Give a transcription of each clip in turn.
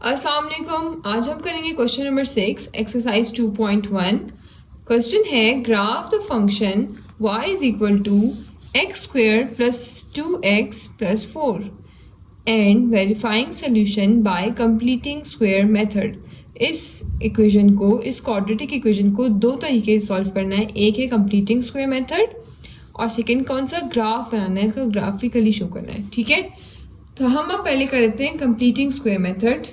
अस्सलाम वालेकुम। आज हम करेंगे क्वेश्चन नंबर 6 एक्सरसाइज 2.1। क्वेश्चन है graph the function y is equal to x square plus 2x plus 4 and verifying solution by completing square method. इस equation को, इस क्वाड्रेटिक इक्वेशन को दो तरीके से सॉल्व करना है। एक है कंप्लीटिंग स्क्वायर मेथड और सेकेंड कौन सा, ग्राफ बनाना है, इसको ग्राफिकली शो करना है। ठीक है, तो हम अब पहले कर लेते हैं completing square method.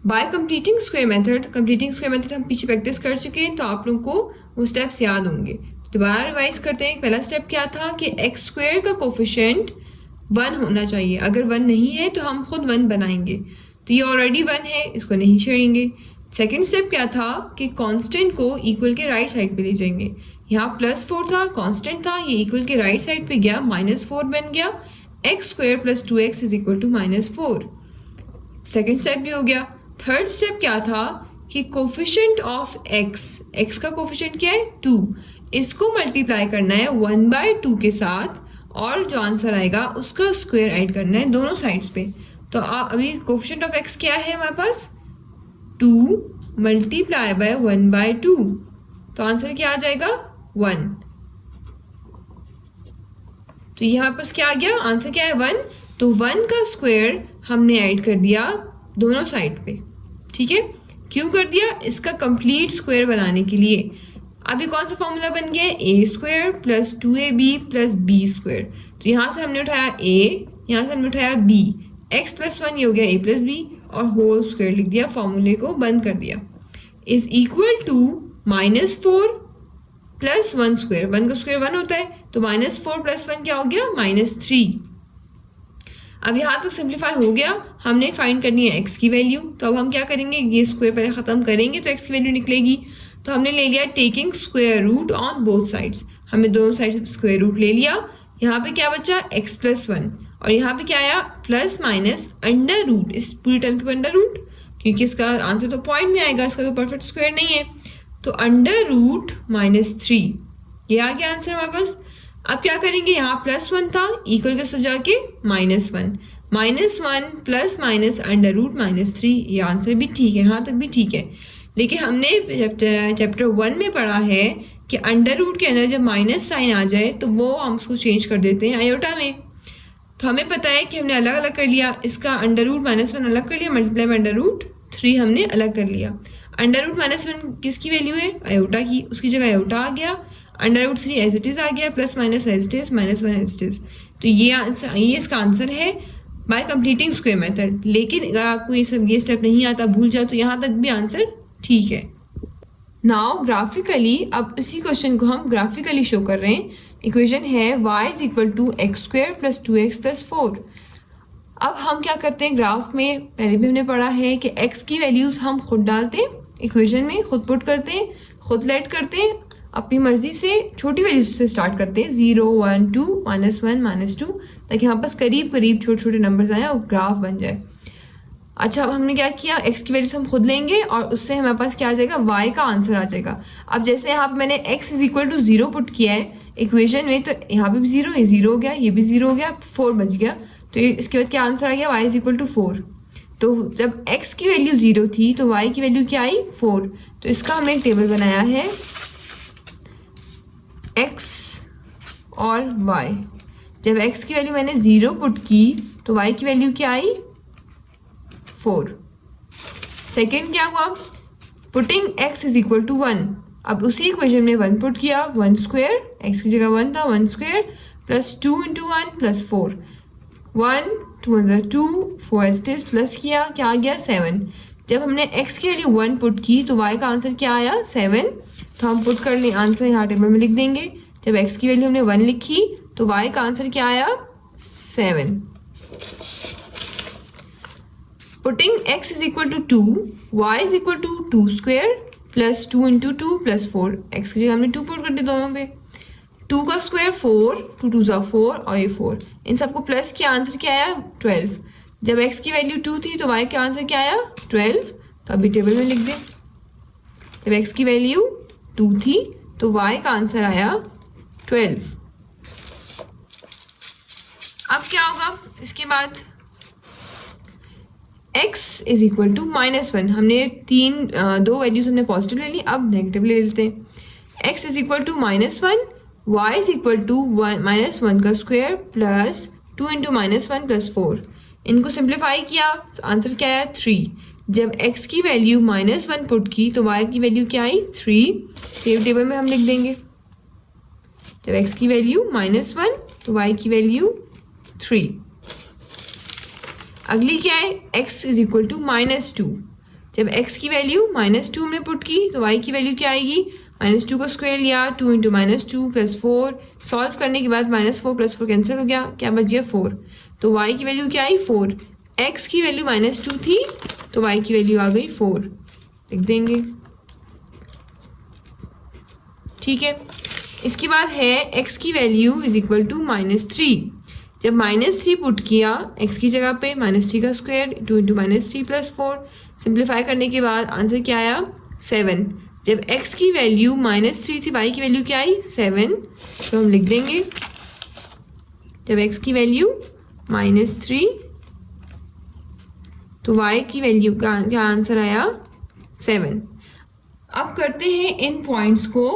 Bye completing square method हम पीछे प्रैक्टिस कर चुके हैं, तो आप लोगों को वो स्टेप्स याद होंगे। दोबारा रिवाइज करते हैं। पहला स्टेप क्या था कि एक्स स्क्वायर का कोफिशिएंट 1 होना चाहिए। अगर 1 नहीं है तो हम खुद 1 बनाएंगे, तो ये ऑलरेडी 1 है, इसको नहीं छेड़ेंगे। सेकेंड स्टेप क्या था कि कांस्टेंट को इक्वल के राइट साइड पे ले जाएंगे। यहाँ +4 था, कांस्टेंट था, ये इक्वल के राइट साइड पे गया, -4 बन गया। X square plus 2x is equal to -4। Second step भी हो गया। थर्ड स्टेप क्या था कि कोफिशिएंट ऑफ x का कोफिशिएंट क्या है 2, इसको मल्टीप्लाई करना है 1/2 के साथ और जो आंसर आएगा उसका स्क्वायर ऐड करना है दोनों साइड्स पे। तो अभी कोफिशिएंट ऑफ x क्या है हमारे पास 2 मल्टीप्लाई बाय 1/2, तो आंसर क्या आ जाएगा 1। तो यहाँ पास क्या आ गया, आंसर क्या है 1। तो 1 का स्क्वायर हमने ऐड कर दिया दोनों साइड पे। ठीक है, क्यों कर दिया, इसका कंप्लीट स्क्वायर बनाने के लिए। अभी कौन सा फॉर्मूला बन गया, a square plus 2ab plus b square. तो यहां से हमने उठाया a, यहां से हमने उठाया b, x प्लस 1 ये हो गया a प्लस b और होल स्क्वायर लिख दिया, फॉर्मूले को बंद कर दिया। Is equal to -4 plus 1 square, 1 का स्क्वायर 1 होता है, तो -4 प्लस 1 क्या हो गया -3। अब यहाँ तक सिंप्लीफाई हो गया। हमने फाइंड करनी है x की वैल्यू, तो अब हम क्या करेंगे, ये स्क्वायर पहले खत्म करेंगे तो x की वैल्यू निकलेगी। तो हमने ले लिया taking square root on both sides, हमने दोनों साइड स्क्वायर रूट ले लिया। यहाँ पे क्या बचा x प्लस 1 और यहाँ पे क्या आया प्लस माइनस अंडर रूट, इस पूरी टर्म के अंडर रूट, क्योंकि इसका आंसर तो पॉइंट में आएगा, इसका तो परफेक्ट स्क्वायर नहीं है। तो अंडर रूट -3 ये आ गया आंसर हमारे पास। अब क्या करेंगे, यहाँ +1 था, इक्वल के सजा के -1 प्लस माइनस अंडर रूट -3, ये आंसर भी ठीक है, यहाँ तक भी ठीक है। लेकिन हमने चैप्टर 1 में पढ़ा है कि अंडर रूट के अंदर जब माइनस साइन आ जाए तो वो हम उसको चेंज कर देते हैं आयोटा में। तो हमें पता है कि हमने अलग अलग कर लिया, इसका अंडर रूट -1 अलग कर लिया, मल्टीप्लाई बाय अंडर रूट 3 हमने अलग कर लिया। अंडर रूट -1 किसकी वैल्यू है, आयोटा की, उसकी जगह आयोटा आ गया। Under root 3 as it is आ गया, plus minus as it is, -1 as it is. तो ये इसका आंसर है बाय कंप्लीटिंग स्क्वायर मेथड। लेकिन अगर आपको ये स्टेप नहीं आता, भूल जाए, तो यहाँ तक भी आंसर ठीक है। नाउ ग्राफिकली, अब इसी क्वेश्चन को हम ग्राफिकली शो कर रहे हैं। इक्वेशन है y is equal to x square plus 2x plus 4। अब हम क्या करते हैं, ग्राफ में पहले भी हमने पढ़ा है कि x की वैल्यूज हम खुद डालते हैं इक्वेशन में, खुद पुट करते हैं, खुद लेट करते हैं, अपनी मर्जी से छोटी वैल्यू से स्टार्ट करते हैं, 0 1 2 -1 -2, ताकि यहाँ पास करीब करीब छोटे छोटे नंबर्स आए और ग्राफ बन जाए। अच्छा, अब हमने क्या किया, x की वैल्यू हम खुद लेंगे और उससे हमारे पास क्या आ जाएगा, y का आंसर आ जाएगा। अब जैसे यहाँ पे मैंने x is equal to 0 put किया है इक्वेशन में, तो यहाँ पे भी 0, ये 0 हो गया, ये भी 0 हो गया, 4 बच गया। तो इसके बाद क्या आंसर आ गया, y इज इक्वल टू 4। तो जब x की वैल्यू 0 थी तो y की वैल्यू क्या आई 4। तो इसका हमने एक टेबल बनाया है x और y। जब x की वैल्यू मैंने 0 पुट की तो y की वैल्यू क्या आई 4। सेकेंड क्या हुआ, putting x is equal to 1। अब उसी इक्वेशन में 1 पुट किया, 1 स्क्वायर, x की जगह 1 था, 1 स्क्वायर प्लस 2 इंटू 1 प्लस 4, 1 2 2 4 एस्टेस प्लस किया, क्या आ गया 7। जब हमने x की वैल्यू 1 पुट की तो y का आंसर क्या आया 7। तो हम पुट कर लें, आंसर यहाँ टेबल में लिख देंगे। जब x की वैल्यू हमने 1 लिखी तो y का आंसर क्या आया 7। Putting x is equal to 2, y is equal to 2 square plus 2 into 2 plus 4, x की जगह हमने 2 पुट कर दिया दोनों पे, 2 का स्क्वायर 4, 2 2 4 और ये 4, इन सबको प्लस किया, आंसर क्या आया 12। जब x की वैल्यू 2 थी तो y का आंसर क्या आया 12। तो अभी टेबल में लिख दें, जब x की वैल्यू 2 थी तो y का आंसर आया 12। अब क्या होगा, इसके बाद x इज इक्वल टू -1, हमने दो वैल्यूज हमने पॉजिटिव ले ली, अब नेगेटिव ले लेते हैं। x is equal to -1, y is equal to -1 का स्क्वायर प्लस 2 इंटू -1 प्लस 4। इनको सिंप्लीफाई किया तो आंसर क्या आया 3। जब x की वैल्यू -1 पुट की तो y की वैल्यू क्या आई 3। सेव टेबल में हम लिख देंगे, जब x की वैल्यू -1 तो y की वैल्यू 3। अगली क्या है, x इज इक्वल टू -2। जब x की वैल्यू -2 में पुट की तो y की वैल्यू क्या आएगी, -2 का स्क्वायर लिया, 2 इंटू -2 प्लस 4। सॉल्व करने के बाद -4 प्लस 4 कैंसिल हो गया, क्या बच गया 4। तो y की वैल्यू क्या आई 4। x की वैल्यू -2 थी तो y की वैल्यू आ गई 4, लिख देंगे। ठीक है, इसके बाद है x की वैल्यू इज इक्वल टू -3। जब -3 पुट किया x की जगह पे, -3 का स्क्वायर 2 इंटू -3 प्लस 4। सिंप्लीफाई करने के बाद आंसर क्या आया 7। जब x की वैल्यू -3 थी, y की वैल्यू क्या आई 7, तो हम लिख देंगे, जब x की वैल्यू -3 तो y की वैल्यू का क्या आंसर आया 7। अब करते हैं इन पॉइंट्स को,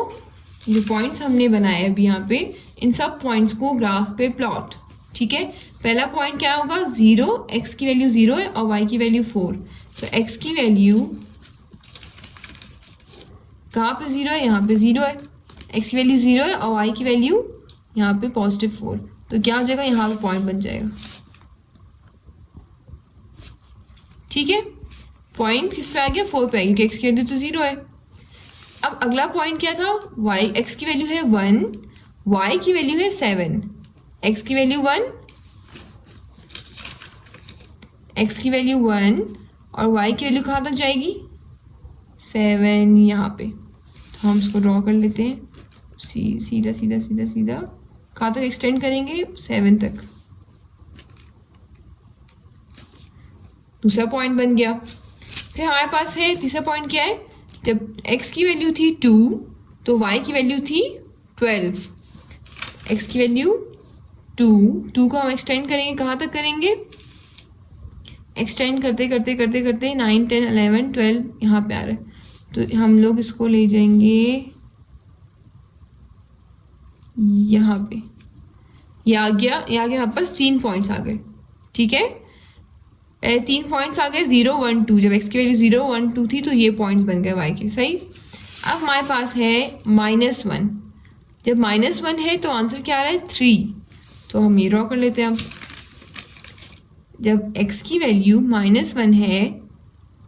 जो पॉइंट्स हमने बनाए अभी यहाँ पे, इन सब पॉइंट्स को ग्राफ पे प्लॉट। ठीक है, पहला पॉइंट क्या होगा 0, x की वैल्यू 0 है और y की वैल्यू 4। तो x की वैल्यू कहाँ पे 0 है, यहाँ पे 0 है। x की वैल्यू 0 है और y की वैल्यू यहाँ पे +4। तो क्या हो जाएगा, यहाँ पे पॉइंट बन जाएगा। ठीक है, पॉइंट किस पे आ गया 4 पे आ गया, क्योंकि x की वैल्यू तो 0 है। अब अगला पॉइंट क्या था, x की वैल्यू है 1, y की वैल्यू है 7। x की वैल्यू 1, x की वैल्यू 1 और y की वैल्यू कहाँ तक जाएगी 7, यहाँ पे। तो हम इसको ड्रॉ कर लेते हैं, सीधा सीधा सीधा सीधा कहाँ तक एक्सटेंड करेंगे 7 तक। दूसरा पॉइंट बन गया। फिर हमारे पास है तीसरा पॉइंट क्या है, जब x की वैल्यू थी 2 तो y की वैल्यू थी 12। x की वैल्यू 2 को हम एक्सटेंड करेंगे, कहाँ तक करेंगे, एक्सटेंड करते करते करते करते 9, 10, 11, 12 यहाँ पे आ रहा है। तो हम लोग इसको ले जाएंगे यहाँ पे, ये आ गया हमारे पास 3 पॉइंट्स आ गए। ठीक है, 3 पॉइंट्स आ गए 0, 1, 2। जब x की वैल्यू 0, 1, 2 थी तो ये पॉइंट्स बन गए y के। सही। अब हमारे पास है -1। जब -1 है तो आंसर क्या आ रहा है 3। तो हम ये ड्रॉ कर लेते हैं। अब जब x की वैल्यू -1 है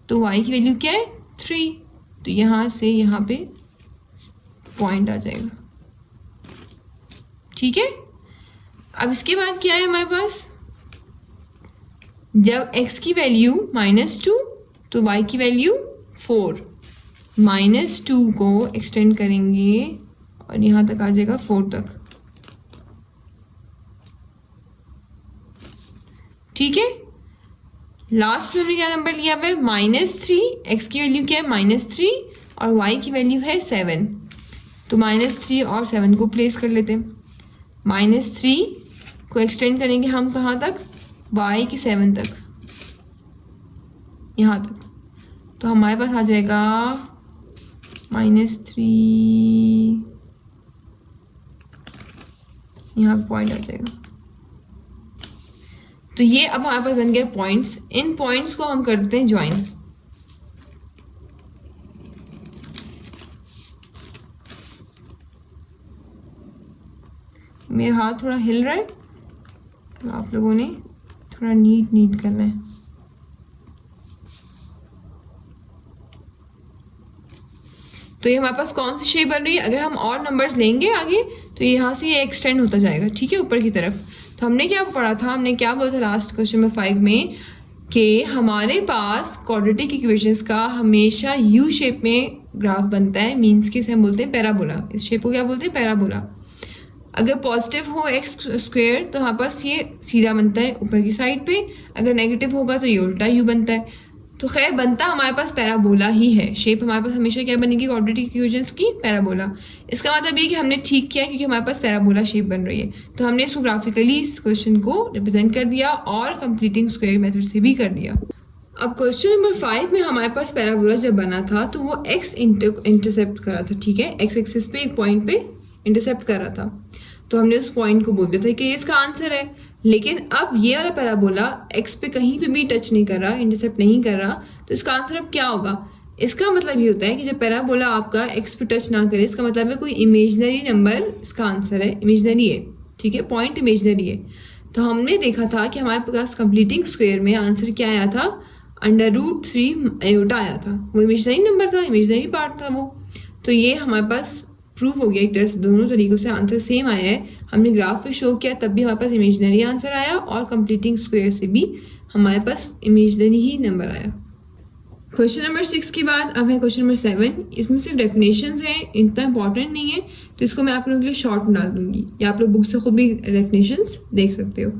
तो y की वैल्यू क्या है 3। तो यहाँ से यहाँ पे पॉइंट आ जाएगा। ठीक है, अब इसके बाद क्या है हमारे पास, जब x की वैल्यू -2 तो y की वैल्यू 4। -2 को एक्सटेंड करेंगे और यहाँ तक आ जाएगा 4 तक। ठीक है, लास्ट में हमने क्या नंबर लिया हुआ है -3। x की वैल्यू क्या है -3 और y की वैल्यू है 7। तो -3 और 7 को प्लेस कर लेते हैं। -3 को एक्सटेंड करेंगे हम कहाँ तक, y की 7 तक, यहाँ तक। तो हमारे पास आ जाएगा -3, यहाँ पॉइंट आ जाएगा। तो ये अब हमारे पास बन गए पॉइंट्स। इन पॉइंट्स को हम करते हैं ज्वाइन। मेरा हाथ थोड़ा हिल रहा है तो आप लोगों ने थोड़ा नीट करना है। तो ये हमारे पास कौन सी शेप बन रही है, अगर हम और नंबर्स लेंगे आगे तो यहाँ से ये एक्सटेंड होता जाएगा। ठीक है, ऊपर की तरफ। तो हमने क्या पढ़ा था, हमने क्या बोला था लास्ट क्वेश्चन में 5 में, कि हमारे पास क्वाड्रेटिक इक्वेशंस का हमेशा यू शेप में ग्राफ बनता है। मीन्स कि इसे हम बोलते हैं पैराबोला। इस शेप को क्या बोलते हैं, पैराबोला। अगर पॉजिटिव हो एक्स स्क्वायर तो हमारे पास ये सीधा बनता है ऊपर की साइड पे, अगर नेगेटिव होगा तो ये उल्टा यू बनता है। तो खैर बनता हमारे पास पैराबोला ही है। शेप हमारे पास हमेशा क्या बनेगी क्वाड्रेटिक इक्वेशंस की, पैराबोला। इसका मतलब ये कि हमने ठीक किया क्योंकि हमारे पास पैराबोला शेप बन रही है, तो हमने इसको ग्राफिकली इस क्वेश्चन को रिप्रेजेंट कर दिया और कंप्लीटिंग स्क्वायर मेथड से भी कर दिया। अब क्वेश्चन नंबर 5 में हमारे पास पैराबोला जब बना था तो वो एक्स इंटरसेप्ट कर रहा था, ठीक है, एक्स एक्सिस पे एक पॉइंट पे इंटरसेप्ट कर रहा था, तो हमने उस पॉइंट को बोल दिया था कि ये इसका आंसर है। लेकिन अब ये वाला पैराबोला एक्स पे कहीं पे भी टच नहीं कर रहा, इंटरसेप्ट नहीं कर रहा, तो इसका आंसर अब क्या होगा? इसका मतलब ये होता है कि जब पैराबोला आपका एक्स पे टच ना करे, इसका मतलब है कोई इमेजिनरी नंबर इसका आंसर है, इमेजिनरी है, ठीक है, पॉइंट इमेजिनरी है। तो हमने देखा था कि हमारे पास कंप्लीटिंग स्क्वायर में आंसर क्या आया था, √3 आयोटा आया था, वो इमेजिनरी नंबर था, इमेजिनरी पार्ट था वो। तो ये हमारे पास प्रूव हो गया एक तरह से, दोनों तरीकों से आंसर सेम आया है। हमने ग्राफ पे शो किया तब भी हमारे पास इमेजिनरी आंसर आया और कंप्लीटिंग स्क्वायर से भी हमारे पास इमेजिनरी ही नंबर आया। क्वेश्चन नंबर 6 के बाद अब है क्वेश्चन नंबर 7। इसमें सिर्फ डेफिनेशंस हैं, इतना इंपॉर्टेंट नहीं है, तो इसको मैं आप लोगों के लिए शॉर्ट में डाल दूंगी या आप लोग बुक से खुद भी डेफिनेशंस देख सकते हो।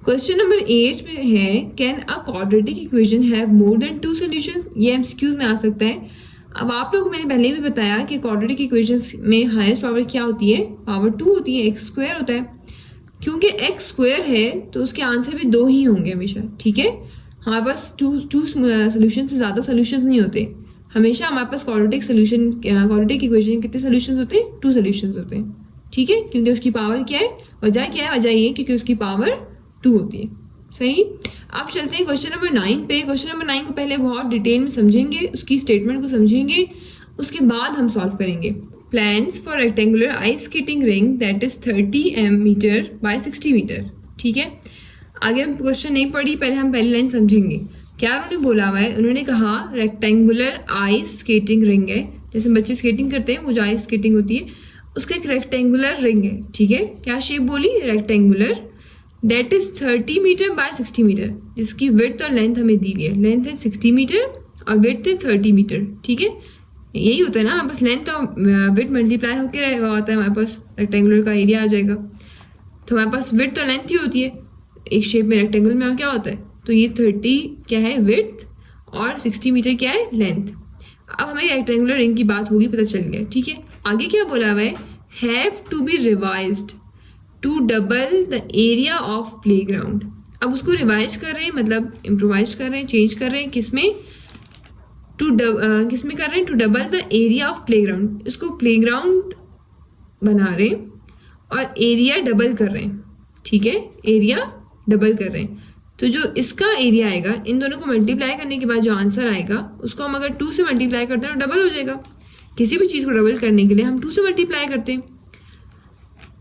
क्वेश्चन नंबर 8 में है can a quadratic equation have more than 2 solutions. ये एमसीक्यूज में आ सकता है। अब आप लोगों को मैंने पहले भी बताया कि क्वाड्रेटिक इक्वेशंस में हाईएस्ट पावर क्या होती है, पावर 2 होती है, एक्स स्क्वायर होता है। क्योंकि एक्स स्क्वायर है तो उसके आंसर भी 2 ही होंगे हमेशा, ठीक है। हमारे पास टू सोल्यूशन से ज्यादा सोल्यूशंस नहीं होते, हमेशा हमारे पास क्वाड्रेटिक इक्वेशन कितने सोल्यूशंस होते हैं, 2 सोल्यूशंस होते हैं, ठीक है। क्योंकि उसकी पावर क्या है, वजह क्या है, वजह ये क्योंकि उसकी पावर 2 होती है, सही। अब चलते हैं क्वेश्चन नंबर 9 पे। क्वेश्चन नंबर 9 को पहले बहुत डिटेल में समझेंगे, उसकी स्टेटमेंट को समझेंगे, उसके बाद हम सॉल्व करेंगे। Plans for rectangular ice skating rink that is 30 metre by 60 metre, ठीक है। आगे हम क्वेश्चन नहीं पढ़ी, पहले हम पहली लाइन समझेंगे। क्या उन्होंने बोला हुआ है, उन्होंने कहा रेक्टेंगुलर आइस स्केटिंग रिंग है, जैसे बच्चे स्केटिंग करते हैं वो जो आइस स्केटिंग होती है उसका एक रेक्टेंगुलर रिंग है, ठीक है। क्या शेप बोली, rectangular, that is 30 metre by 60 metre, जिसकी विड्थ और लेंथ हमें दी हुई है। लेंथ है 60 मीटर और विड्थ है 30 मीटर, ठीक है। यही होता है ना, बस लेंथ और विड्थ मल्टीप्लाई होकर रहेगा, होता है हमारे पास रेक्टेंगुलर का एरिया आ जाएगा। तो हमारे पास विड्थ और लेंथ ही होती है एक शेप में, रेक्टेंगुलर में क्या होता है, तो ये 30 क्या है विड्थ और 60 मीटर क्या है लेंथ। अब हमें रेक्टेंगुलर रिंग की बात होगी, पता चल गया, ठीक है। आगे क्या बोला हुआ है, have to be revised to double the area of playground. अब उसको रिवाइज कर रहे हैं, मतलब इम्प्रोवाइज कर रहे हैं, चेंज कर रहे हैं, किसमें किसमें कर रहे हैं, to double the area of playground. इसको प्लेग्राउंड बना रहे हैं और एरिया डबल कर रहे हैं, ठीक है, एरिया डबल कर रहे हैं। तो जो इसका एरिया आएगा, इन दोनों को मल्टीप्लाई करने के बाद जो आंसर आएगा उसको हम अगर 2 से मल्टीप्लाई करते हैं तो डबल हो जाएगा। किसी भी चीज को डबल करने के लिए हम 2 से मल्टीप्लाई करते हैं।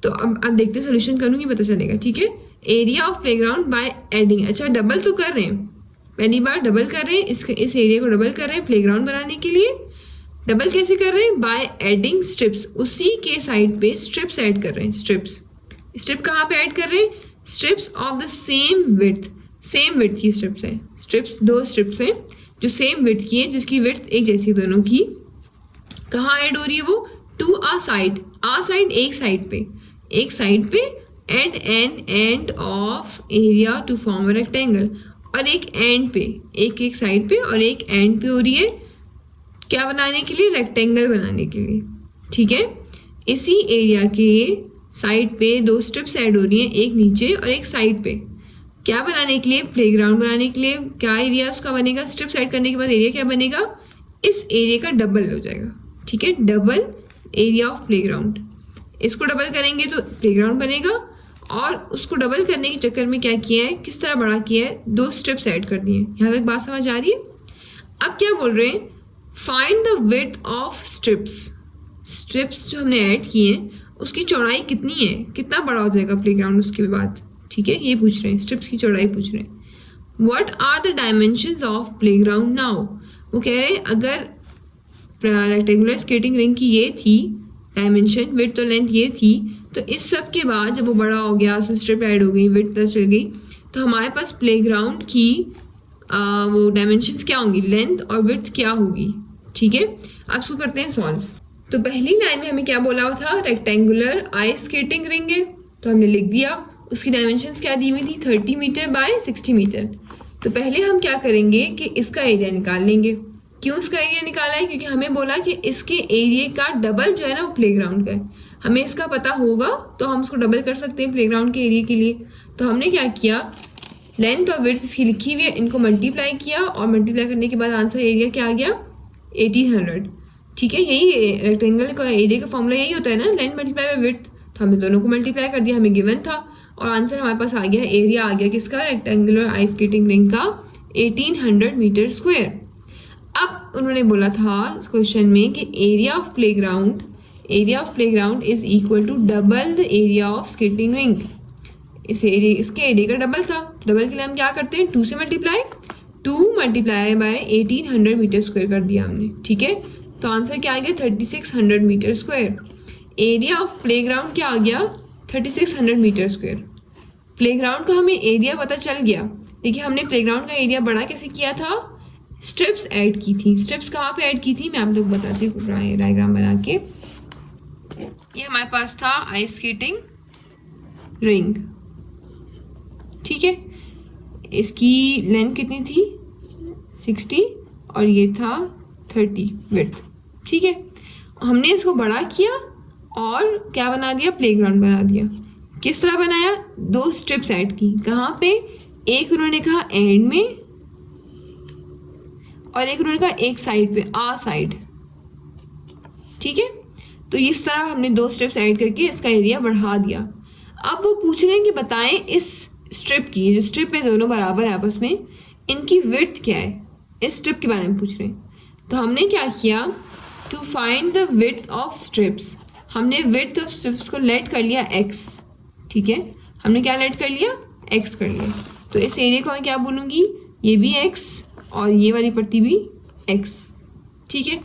तो अब देखते हैं, सोल्यूशन करूंगी पता चलेगा, ठीक है। Area of playground by adding, अच्छा डबल तो कर रहे हैं, पहली बार डबल कर रहे हैं, इस एरिया को डबल कर रहे हैं प्लेग्राउंड बनाने के लिए। डबल कैसे कर रहे हैं, बाय एडिंग स्ट्रिप्स, उसी के साइड पे स्ट्रिप्स ऐड कर रहे हैं। स्ट्रिप कहाँ पे ऐड कर रहे हैं, strips of the same width, same width की स्ट्रिप्स है, स्ट्रिप्स 2 स्ट्रिप्स हैं जो सेम विड्थ की है, जिसकी विड्थ एक जैसी दोनों की। कहाँ ऐड हो रही है वो, टू आ साइड एक साइड पे at an end of area to form a rectangle, और एक एंड पे, एक साइड पे और एक एंड पे हो रही है, क्या बनाने के लिए, रेक्टेंगल बनाने के लिए, ठीक है। इसी एरिया के साइड पे 2 स्ट्रिप्स ऐड हो रही हैं, एक नीचे और एक साइड पे, क्या बनाने के लिए, प्लेग्राउंड बनाने के लिए। क्या एरिया उसका बनेगा, स्ट्रिप्स ऐड करने के बाद एरिया क्या बनेगा, इस एरिया का डबल हो जाएगा, ठीक है, डबल एरिया ऑफ प्लेग्राउंड। इसको डबल करेंगे तो प्लेग्राउंड बनेगा, और उसको डबल करने के चक्कर में क्या किया है, किस तरह बड़ा किया है, 2 स्ट्रिप्स ऐड कर दिए। यहाँ तक बात समझ आ रही है। अब क्या बोल रहे हैं, find the width of strips जो हमने ऐड किए हैं उसकी चौड़ाई कितनी है, कितना बड़ा हो जाएगा प्लेग्राउंड उसके बाद, ठीक है, ये पूछ रहे हैं, स्ट्रिप्स की चौड़ाई पूछ रहे हैं। What are the dimensions of playground now, वो कह रहे हैं अगर रेक्टेंगुलर स्केटिंग रिंग की ये थी डायमेंशन, विड्थ और लेंथ ये थी, तो इस सब के बाद जब वो बड़ा हो गया, उसमें स्ट्रिप ऐड हो गई, विड्थ चल गई, तो हमारे पास प्लेग्राउंड की वो डायमेंशंस क्या होंगी, लेंथ और विड्थ क्या होगी, ठीक है। अब इसको करते हैं सॉल्व। तो पहली लाइन में हमें क्या बोला हुआ था, रेक्टेंगुलर आइस स्केटिंग रिंग है, तो हमने लिख दिया। उसकी डायमेंशंस क्या दी हुई थी, 30 मीटर बाय 60 मीटर। तो पहले हम क्या करेंगे कि इसका एरिया निकाल लेंगे। क्यों इसका एरिया निकाला है? क्योंकि हमें बोला कि इसके एरिया का डबल जो है ना वो प्लेग्राउंड का है। हमें इसका पता होगा तो हम उसको डबल कर सकते हैं प्लेग्राउंड के एरिया के लिए। तो हमने क्या किया, लेंथ और विड्थ इसकी लिखी हुई है, इनको मल्टीप्लाई किया और मल्टीप्लाई करने के बाद आंसर एरिया क्या आ गया 1800। ठीक है, यही रेक्टेंगल का एरिया का फॉर्मूला यही होता है ना, लेंथ मल्टीप्लाई बाय विड्थ। तो हमने दोनों को मल्टीप्लाई कर दिया, हमें गिवन था और आंसर हमारे पास आ गया, एरिया आ गया किसका, रेक्टेंगुलर आइस स्केटिंग रिंग का 1800 मीटर स्क्वायर। अब उन्होंने बोला था क्वेश्चन में कि area of playground is equal to double the area of skating rink. इसके एरिया का डबल था, डबल के लिए हम क्या करते हैं 2 से multiply, 2 multiply by 1800 metre square कर दिया हमने। ठीक है, तो आंसर क्या आ गया 3600 metre square. Area of playground क्या आ गया 3600 मीटर स्क्वायर। प्लेग्राउंड का हमें एरिया पता चल गया। देखिए हमने प्लेग्राउंड का एरिया बड़ा कैसे किया था, स्ट्रिप्स ऐड की थी। स्ट्रिप्स कहाँ पे ऐड की थी मैं आप लोग बताती हूँ डायग्राम बना के। ये हमारे पास था आइस स्केटिंग रिंग। ठीक है, इसकी लेंथ कितनी थी 60 और ये था 30 विड्थ। ठीक है, हमने इसको बड़ा किया और क्या बना दिया, प्लेग्राउंड बना दिया। किस तरह बनाया, 2 स्ट्रिप्स ऐड की। कहाँ पे, एक उन्होंने कहा एंड में और एक उन्होंने कहा एक साइड पे, आ साइड। ठीक है, तो इस तरह हमने 2 स्ट्रिप्स ऐड करके इसका एरिया बढ़ा दिया। अब वो पूछ रहे हैं कि बताएं इस स्ट्रिप की, जो स्ट्रिप में दोनों बराबर है आपस में, इनकी विड्थ क्या है, इस स्ट्रिप के बारे में पूछ रहे हैं। तो हमने क्या किया, to find the width of strips, हमने विड्थ ऑफ स्ट्रिप्स को लेट कर लिया x। ठीक है, हमने क्या लेट कर लिया, x कर लिया। तो इस एरिया को मैं क्या बोलूंगी, ये भी x और ये वाली पट्टी भी x। ठीक है,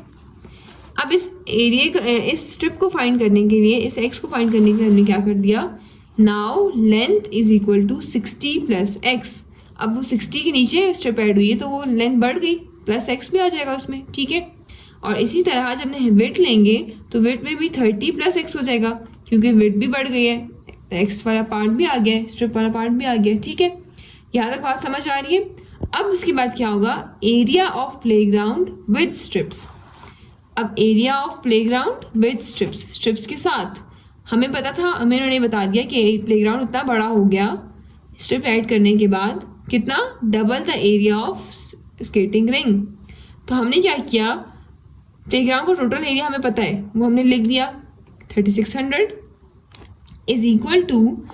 अब इस एरिया इस स्ट्रिप को फाइंड करने के लिए, इस x को फाइंड करने के लिए हमने क्या कर दिया, now length is equal to 60 plus x। अब वो 60 के नीचे स्ट्रिप ऐड हुई है तो वो लेंथ बढ़ गई, प्लस x भी आ जाएगा उसमें। ठीक है, और इसी तरह जब हम विड्थ लेंगे तो विड्थ में भी 30 प्लस x हो जाएगा, क्योंकि विड्थ भी बढ़ गई है, x वाला पार्ट भी आ गया है, स्ट्रिप वाला पार्ट भी आ गया। ठीक है, यहाँ तक बात समझ आ रही है। अब इसके बाद क्या होगा, area of playground with strips. अब area of playground with strips, strips के साथ हमें पता था, हमें उन्होंने बता दिया कि प्लेग्राउंड इतना बड़ा हो गया स्ट्रिप ऐड करने के बाद, कितना, double the area of skating ring. तो हमने क्या किया, प्लेग्राउंड का टोटल एरिया हमें पता है, वो हमने लिख दिया 3600 is equal to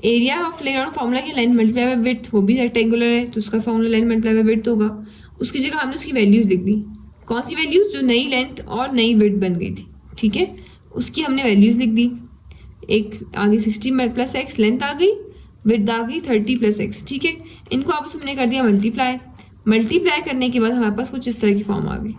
area of playground formula की लेंथ मल्टीप्लाई बाय विड्थ, वो भी रेक्टेंगुलर है तो उसका formula length multiply by width होगा। उसकी जगह हमने उसकी वैल्यूज लिख दी। कौन सी वैल्यूज, जो नई लेंथ और नई विड्थ बन गई थी। ठीक है, उसकी हमने वैल्यूज लिख दी। एक आगे 60 प्लस x लेंथ आ गई, विड्थ आ गई 30 प्लस x। ठीक है, इनको आपस में हमने कर दिया मल्टीप्लाई। मल्टीप्लाई करने के बाद हमारे पास कुछ इस तरह की फॉर्म आ गई।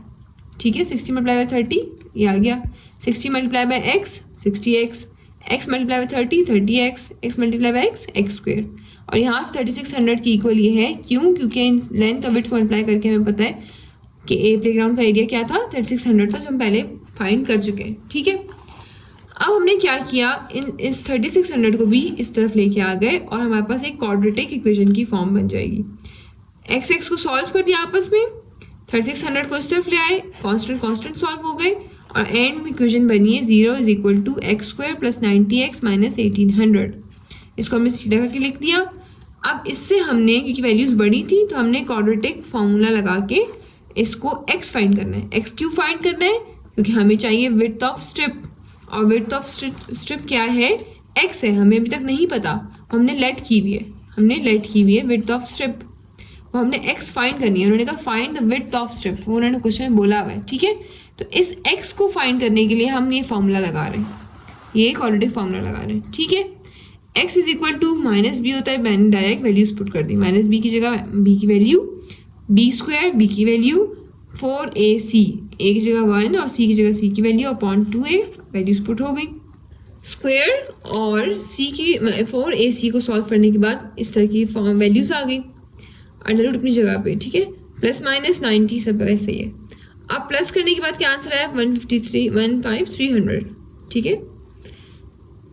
ठीक है, 60 मल्टीप्लाई बाय 30 ये आ गया, 60 multiply by x 60x, x multiply by 30 30x, x multiply by x square. और यहाँ से 3600 की इक्वल ये है, क्यों, क्योंकि लेंथ और विड्थ को मल्टीप्लाई करके हमें पता है कि ए प्लेग्राउंड का एरिया क्या था 3600 था, जो हम पहले फाइंड कर चुके हैं। ठीक है, अब हमने क्या किया, इस 3600 को भी इस तरफ लेके आ गए और हमारे पास एक क्वाड्रेटिक इक्वेशन की फॉर्म बन जाएगी। x को सॉल्व कर दिया आपस में, 3600 को इस तरफ ले आए, कांस्टेंट सॉल्व हो गए और एंड में इक्वेशन बनी है 0 is equal to x square plus 90x minus 1800। इसको हमने सीधा करके लिख दिया। अब इससे हमने, क्योंकि वैल्यूज बड़ी थी, तो हमने क्वाड्रेटिक फॉर्मूला लगा के इसको x फाइंड करना है। x क्यों फाइंड करना है, क्योंकि हमें चाहिए विड्थ ऑफ स्ट्रिप, और विड्थ ऑफ स्ट्रिप क्या है, x है, हमें अभी तक नहीं पता, हमने लेट की हुई है विड्थ ऑफ स्ट्रिप, वो हमने x फाइंड करनी है। उन्होंने कहा find the width of strip, वो उन्होंने क्वेश्चन में बोला हुआ है। ठीक है, तो इस x को फाइंड करने के लिए हम ये फॉर्मूला लगा रहे हैं, ये क्वाड्रेटिक फॉर्मूला लगा रहे हैं। ठीक है, x is equal to minus b होता है, मैंने डायरेक्ट वैल्यूज पुट कर दी। माइनस बी की जगह b की वैल्यू, b स्क्वायर b की वैल्यू 4ac, a की जगह 1 और c की जगह c की value upon 2a, values put हो गई। स्क्वायर और c की 4ac को सॉल्व करने के बाद इस तरह की फॉर्म वैल्यूज आ गई, अंडर रूट अपनी जगह पे। ठीक है, प्लस माइनस 90 सब वैसे ही है। अब प्लस करने के बाद क्या आंसर आया, 15300। ठीक है,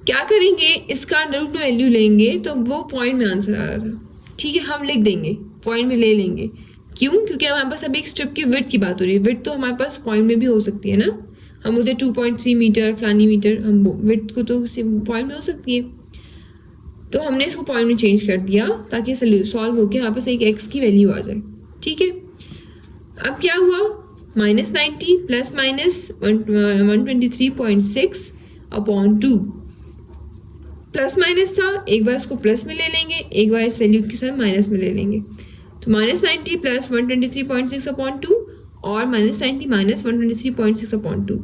क्या करेंगे, इसका अंडर रूट में वैल्यू लेंगे तो वो पॉइंट में आंसर आ रहा था। ठीक है, हम लिख देंगे पॉइंट में ले लेंगे। क्यों? क्योंकि हमारे पास अभी एक स्ट्रिप की विड्थ की बात हो रही है। विड्थ तो हमारे पास पॉइंट में भी हो सकती है ना, हम बोलते हैं 2.3 मीटर फलानी मीटर, हम विड्थ को तो पॉइंट में हो सकती है। तो हमने इसको पॉइंट में चेंज कर दिया ताकि सॉल्व होकर हमारे पास एक एक्स की वैल्यू आ जाए। ठीक है, अब क्या हुआ, -90 plus minus 123.6 upon 2, plus minus था, एक बार इसको प्लस में ले लेंगे, एक बार इस वैल्यू के साथ माइनस में ले लेंगे। तो -90 प्लस 123.6 अपॉन 2 और -90 माइनस 123.6 अपॉन 2,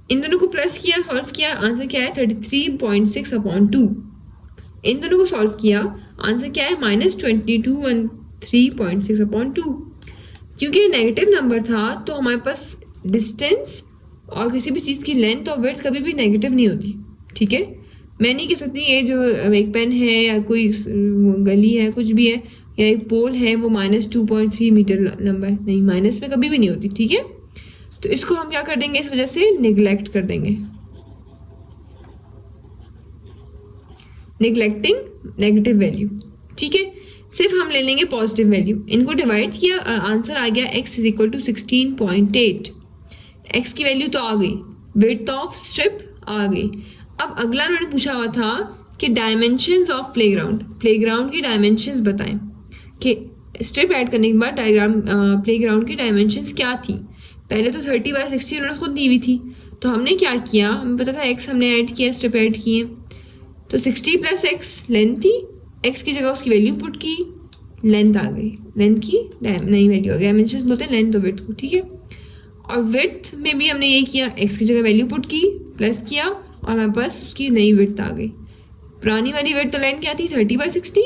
इन दोनों को प्लस किया, सॉल्व किया, आंसर क्या है 33.6 अपॉन 2। इन दोनों को सॉल्व किया, आंसर क्या है -2213.6 अपॉन 2। क्योंकि नेगेटिव नंबर था तो हमारे पास डिस्टेंस और किसी भी चीज की लेंथ और विड्थ कभी भी नेगेटिव नहीं होती। ठीक है, मैं नहीं कह सकती ये जो एक पेन है या कोई गली है, कुछ भी है, या एक पोल है, वो -2.3 मीटर लंबा है, नहीं, माइनस में कभी भी नहीं होती। ठीक है, तो इसको हम क्या कर देंगे, इस वजह से निगलेक्ट कर देंगे, निगलेक्टिंग नेगेटिव वैल्यू। ठीक है, सिर्फ हम ले लेंगे पॉजिटिव वैल्यू, इनको डिवाइड किया और आंसर आ गया x = 16.8। x की वैल्यू तो आ गई, विड्थ ऑफ स्ट्रिप आ गई। अब अगला उन्होंने पूछा हुआ था कि डायमेंशंस ऑफ प्लेग्राउंड, प्लेग्राउंड की डायमेंशंस बताएं कि स्ट्रिप ऐड करने के बाद प्लेग्राउंड की डायमेंशंस क्या थी। पहले तो 30/60 उन्होंने खुद दी हुई थी, तो हमने क्या किया, हमें पता था x हमने ऐड किया, स्ट्रिप ऐड किए, तो 60 + x लेंथ थी, x की जगह उसकी वैल्यू पुट की, लेंथ आ गई, लेंथ की नई वैल्यू आ गई, डायमेंशंस बोलते हैं लेंथ और विड्थ को। ठीक है, और विड्थ में भी हमने ये किया, x की जगह वैल्यू पुट की, प्लस किया और हमारे पास उसकी नई विड्थ आ गई। पुरानी वाली विड्थ तो लेंथ क्या थी 30/60,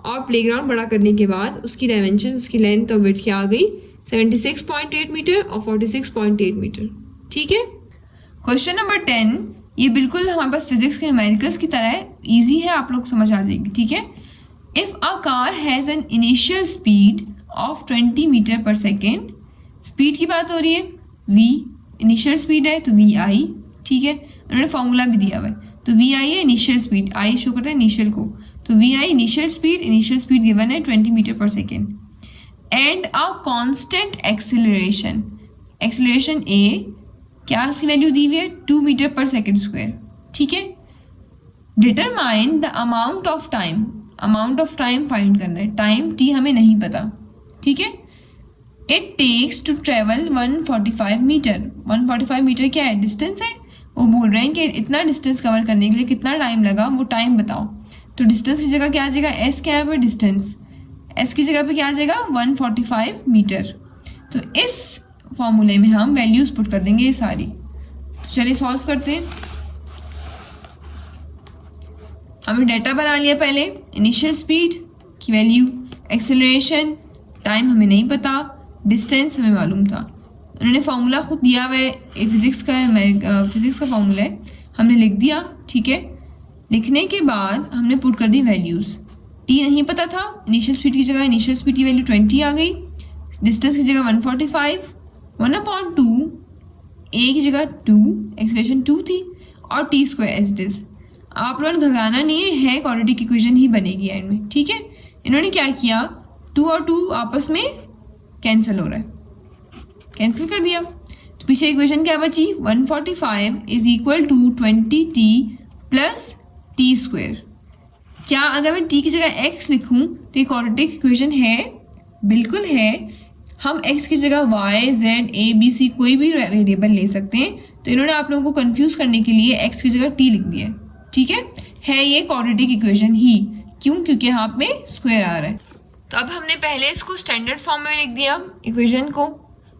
और प्लेग्राउंड बड़ा करने के बाद उसकी डायमेंशन, उसकी लेंथ और विड्थ क्या आ गई 76.8 मीटर और 46.8 मीटर। ठीक है, क्वेश्चन नंबर 10, ये बिल्कुल हमारे पास फिजिक्स के न्यूमेरिकल्स की तरह है, इजी है, आप लोग समझ आ जाएगी। ठीक है, if a car has an initial speed of 20 metre per second, speed की बात हो रही है, v इनिशियल स्पीड है तो vi। ठीक है, उन्होंने फॉर्मूला भी दिया हुआ है, तो vi है इनिशियल स्पीड, i शो करता है इनिशियल को, तो vi इनिशियल स्पीड गिवन है 20 metre per second, and a constant acceleration, acceleration a क्या उसकी वैल्यू दी हुई है 2 मीटर पर सेकेंड स्क्वायर। ठीक है, determine the amount of time, amount of time find करना है, टाइम t हमें नहीं पता। ठीक है, it takes to travel 145 metre, 145 metre क्या है, डिस्टेंस है, वो बोल रहे हैं कि इतना डिस्टेंस कवर करने के लिए कितना टाइम लगा, वो टाइम बताओ। तो डिस्टेंस की जगह क्या आ जाएगा, s क्या है वो डिस्टेंस, s की जगह पे क्या आ जाएगा 145 मीटर। तो इस फॉर्मूले में हम वैल्यूज पुट कर देंगे ये सारी। तो चलिए सॉल्व करते हैं। हमने डाटा बना लिया पहले, इनिशियल स्पीड की वैल्यू, एक्सेलरेशन, टाइम हमें नहीं पता, डिस्टेंस हमें मालूम था। उन्होंने फॉर्मूला खुद दिया हुआ है, फिजिक्स का फॉर्मूला है, हमने लिख दिया। ठीक है, लिखने के बाद हमने पुट कर दी वैल्यूज, टी नहीं पता था, इनिशियल स्पीड की जगह इनिशियल स्पीड की वैल्यू 20 आ गई, डिस्टेंस की जगह 145, 1/2, a की जगह 2, एक्सेलरेशन 2 थी, और t² एज इट इज। आप लोगों ने घबराना नहीं है क्वाड्रेटिक इक्वेशन ही बनेगी एंड में। ठीक है, इन्होंने क्या किया, 2 और 2 आपस में कैंसिल हो रहा है, कैंसिल कर दिया, तो पीछे इक्वेशन क्या बची 145 = 20t + t²। क्या अगर मैं t की जगह x लिखूं तो ये क्वाड्रेटिक इक्वेशन है, बिल्कुल है। हम x की जगह y, z, a, b, c कोई भी वेरिएबल ले सकते हैं, तो इन्होंने आप लोगों को कंफ्यूज करने के लिए x की जगह t लिख दिया है। ठीक है ये क्वाड्रेटिक इक्वेशन ही, क्यों, क्योंकि यहाँ पे स्क्वायर आ रहा है। तो अब हमने पहले इसको स्टैंडर्ड फॉर्म में लिख दिया, इक्वेशन को,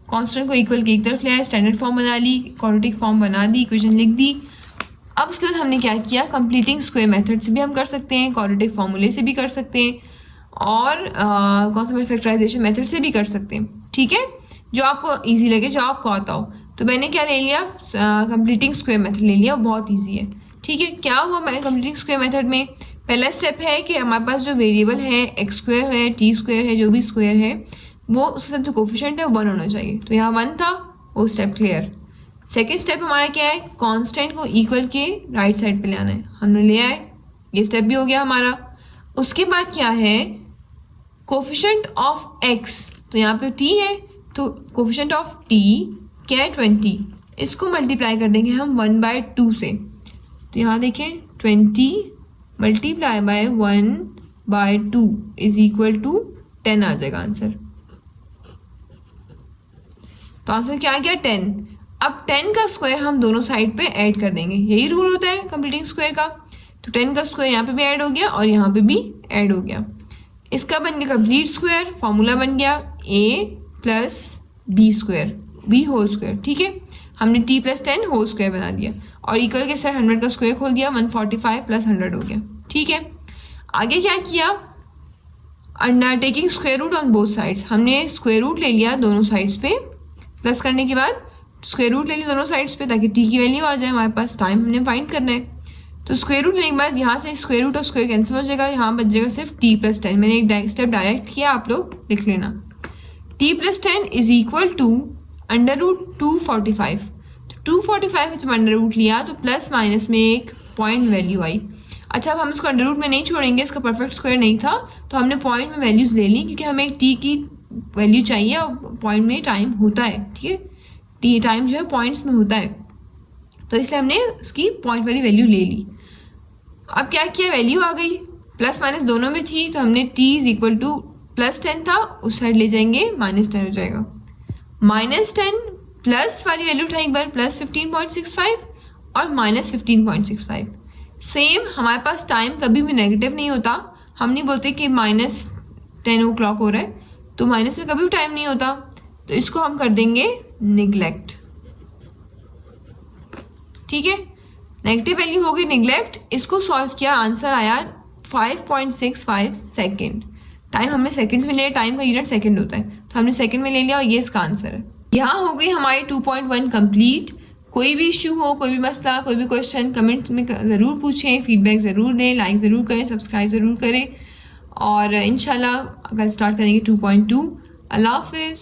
कांस्टेंट को इक्वल की एक तरफ ले आया, स्टैंडर्ड फॉर्म बना ली, क्वाड्रेटिक फॉर्म बना दी, इक्वेशन लिख दी। अब उसके बाद हमने क्या किया, कंप्लीटिंग स्क्वायर मेथड से भी हम कर सकते हैं, क्वाड्रेटिक फॉर्मूले से भी कर सकते हैं, और कॉन्स्टेंट फैक्टराइजेशन मेथड से भी कर सकते हैं। ठीक है, जो आपको इजी लगे, जो आपको आता हो। तो मैंने क्या ले लिया, कंप्लीटिंग स्क्वायर मेथड ले लिया, बहुत ईजी है। ठीक है, क्या हुआ कंप्लीटिंग स्क्वायर मेथड में, पहला स्टेप है कि हमारे पास जो वेरिएबल है x² है, t² है, जो भी स्क्वायर है, वो उसके साथ जो कोफिशिएंट है वो 1 होना चाहिए, तो यहाँ 1 था, वो स्टेप क्लियर। सेकेंड स्टेप हमारा क्या है, कांस्टेंट को इक्वल के राइट साइड पे ले आना है, हमने ले आए, ये स्टेप भी हो गया हमारा। उसके बाद क्या है, कोफिशिएंट ऑफ x, तो यहाँ पे t है, तो कोफिशिएंट ऑफ t क्या है 20, इसको मल्टीप्लाई कर देंगे हम 1/2 से, तो यहाँ देखें 20 multiply by 1/2 is equal to 10 आ जाएगा आंसर। तो आंसर क्या आ गया 10। अब 10 का स्क्वायर हम दोनों साइड पे ऐड कर देंगे, यही रूल होता है कंप्लीटिंग स्क्वायर का। तो 10 का स्क्वायर यहाँ पे भी ऐड हो गया और यहाँ पे भी ऐड हो गया, इसका बन गया कंप्लीट स्क्वायर। फॉर्मूला बन गया a plus b square, b whole square, ठीक है। हमने t प्लस 10 होल स्क्वायर बना दिया और इक्वल के साथ 100 का स्क्वायर खोल दिया, 145 प्लस 100 हो गया, ठीक है। आगे क्या किया, under taking square root on both sides, हमने स्क्वायर रूट ले लिया दोनों साइड्स पे, प्लस करने के बाद स्क्वायर रूट ले लिया दोनों साइड्स पे ताकि t की वैल्यू आ जाए हमारे पास, टाइम हमने फाइंड करना है। तो स्क्वायर रूट लेने के बाद यहाँ से स्क्वायर रूट और स्क्वायर कैंसिल हो जाएगा, यहाँ बच जाएगा सिर्फ t प्लस 10। मैंने एक स्टेप डायरेक्ट किया, आप लोग लिख लेना। t plus 10 is equal to under root 245, 245 जब अंडर रूट लिया तो प्लस माइनस में एक पॉइंट वैल्यू आई। अच्छा, अब हम इसको अंडर रूट में नहीं छोड़ेंगे, इसका परफेक्ट स्क्वायर नहीं था तो हमने पॉइंट में वैल्यूज ले ली, क्योंकि हमें एक t की वैल्यू चाहिए और पॉइंट में टाइम होता है, ठीक है, t टाइम जो है पॉइंट्स में होता है, तो इसलिए हमने उसकी पॉइंट वाली वैल्यू ले ली। अब क्या किया, वैल्यू आ गई, प्लस माइनस दोनों में थी, तो हमने t is equal two plus 10 था, उस साइड ले जाएंगे -10 हो जाएगा, -10 प्लस वाली वैल्यू उठाई एक बार प्लस 15.65 और -15.65। सेम हमारे पास टाइम कभी भी नेगेटिव नहीं होता, हम नहीं बोलते कि -10 o'clock हो रहा है, तो माइनस में कभी भी टाइम नहीं होता, तो इसको हम कर देंगे निगलेक्ट, ठीक है। नेगेटिव वैल्यू हो गई निगलेक्ट, इसको सॉल्व किया, आंसर आया 5.65 सेकेंड। टाइम हमने सेकंड्स में लिया, टाइम का यूनिट सेकंड होता है, तो हमने सेकंड में ले लिया और ये इसका आंसर है। यहाँ हो गई हमारी 2.1 कंप्लीट। कोई भी इश्यू हो, कोई भी मसला, कोई भी क्वेश्चन कमेंट्स में ज़रूर पूछें, फीडबैक ज़रूर दें, लाइक ज़रूर करें, सब्सक्राइब ज़रूर करें और इंशाल्लाह कल स्टार्ट करेंगे 2.2। अल्लाह हाफिज़।